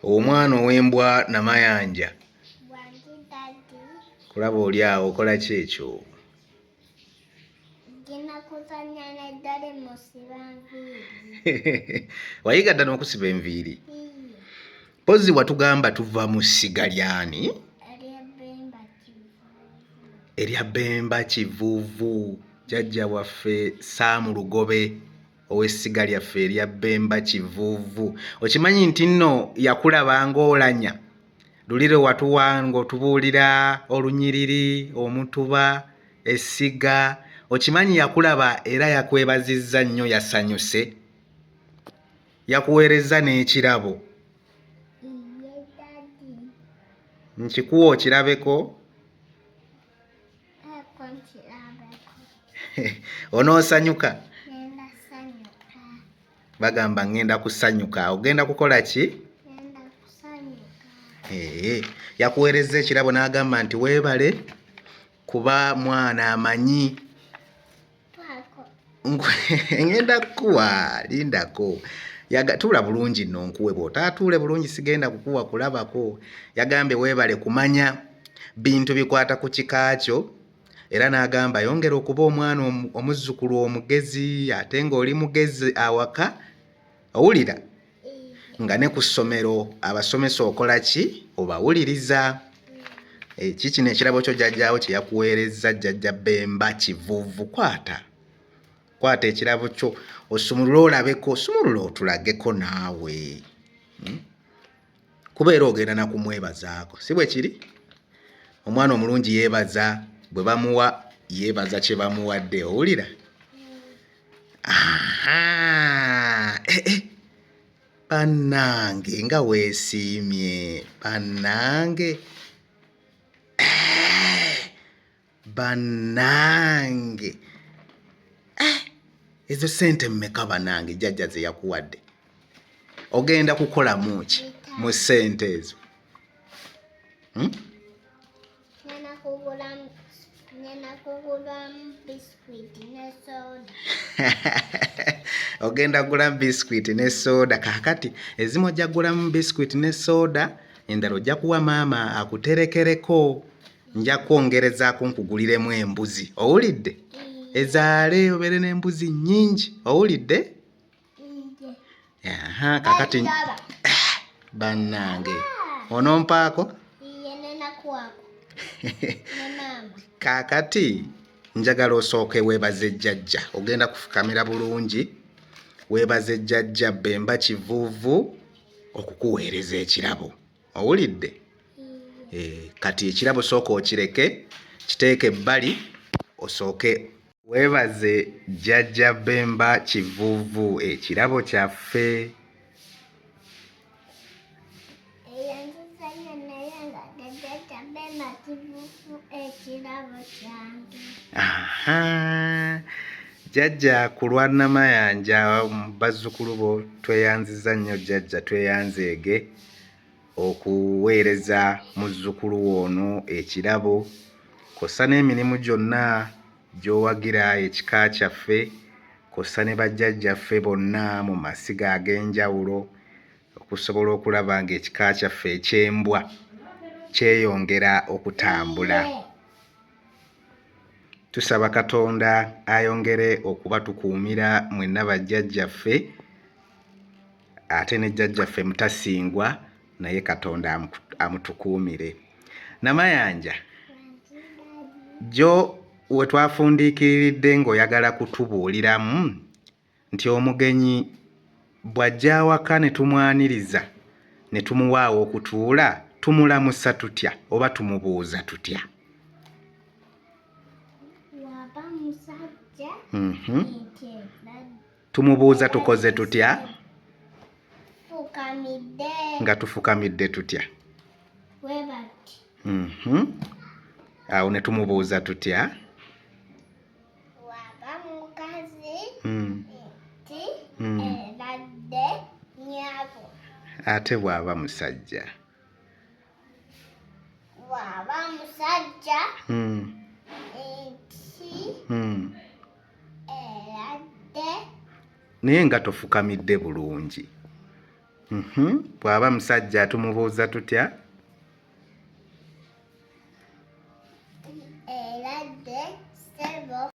Omwana ow'embwa Namayanja. Kulaba oli awo okola ki ekyo? Genda kuzannya n'eddala musiba nviiri. Wayiga dda n'okusiba enviiri? Mpozzi watugamba tuva mu ssiga lyani? Erya Bemba Kivuuvu. Jjajja waffe Saamu Lugobe ow'essiga lyaffe erya Bemba Kivuuvu. Okimanyi nti nno yakulaba ng'olanya luli lwe watuwa ng'otubuulira olunyiriri, omutuba, essiga. Okimanyi yakulaba era yakwebazizza nnyo, yasanyuse. Yakuweerezza n'ekirabo. Nkikuwa okirabeko? Onoosanyuka? Bagamba ngenda kusanyuka. Ogenda kukola ki? Yakuweerezza ekirabo n'agamba nti weebale kuba mwana amanyi. Ngenda kukuwa, lindako. Tuula bulungi nno nkuwe, bw'otaatuule bulungi sigenda kukuwa kulabako. Yagambye weebale kumanya bintu bikwata ku kika kyo, era n'agamba yongera okuba omwana omuzzukulu omugezi, ate ng'oli mugezi awaka. Owulira? Nga ne ku ssomero abasomesa okola ki? Obawuliriza. Kikino ekirabo kyo jjajjaawo kye yakuweerezza, jjajja Bemba Kivuuvu. Kwata ekirabo kyo osumulule olabeko, sumulula otulageko naawe. Kubeera ogenda na kumwebazaako, si bwe kiri? Omwana omulungi yeebaza, bwe bamuwa yeebaza kye bamuwadde. Owulira? Bannange nga weesiimye, bannange. Bannange. Ezo ssente mmeka bannange jjajja ze yakuwadde? Ogenda kukolamu ki mu ssente ezo? Ngenda kugulamu bisikuiti ne soda. Ogenda kugulamu bisikuiti ne soda. Kaakati ezimu ojja kugulamu bisikuiti ne soda, endala ojja kuwa maama akuterekereko. Nja kwongerezaako nkuguliremu embuzi. Owulidde? Ezaale obeere n'embuzi nnyingi. Owulidde? Kaakati bannange onompaako? Kaakati njagala osooke weebaze jjajja. Ogenda kufukamira bulungi, weebaze jjajja Bemba Kivuuvu okukuweereza ekirabo. Owulidde? Kati ekirabo sooka okireke, kiteeke ebbali, osooke weebaze jjajja Bemba Kivuuvu ekirabo kyaffe. Jjajja ku lwa Namayanja, bazzukulu bo tweyanziza nnyo jjajja, tweyanzeege okuweereza muzzukulu ono ekirabo, kw'ossa n'emirimu gyonna gy'owagira ekika kyaffe, kw'ossa ne bajjajjaffe bonna mu masiga ag'enjawulo, okusobola okulaba ng'ekika kyaffe eky'embwa kyeyongera okutambula. Tusaba Katonda ayongere okubatukuumira mwenna bajjajjaffe, ate ne jjajjaffe Mutasingwa naye Katonda amutukuumire. Namayanja, jjo we twafundiikiriridde ng'oyagala kutubuuliramu nti omugenyi bw'ajja awaka ne tumwaniriza ne tumuwaawo okutuula, tumulamusa tutya oba tumubuuza tutya? Tumubuuza tukoze tutya? Nga tufukamidde tutya? Awo ne tumubuuza tutya? Waba mukazi nti eradde nnyabo. Ate bw'aba musajja? Bw'aba musajja eradde. Naye nga tofukamidde bulungi. Bw'aba musajja tumubuuza tutya? Eradde ssebo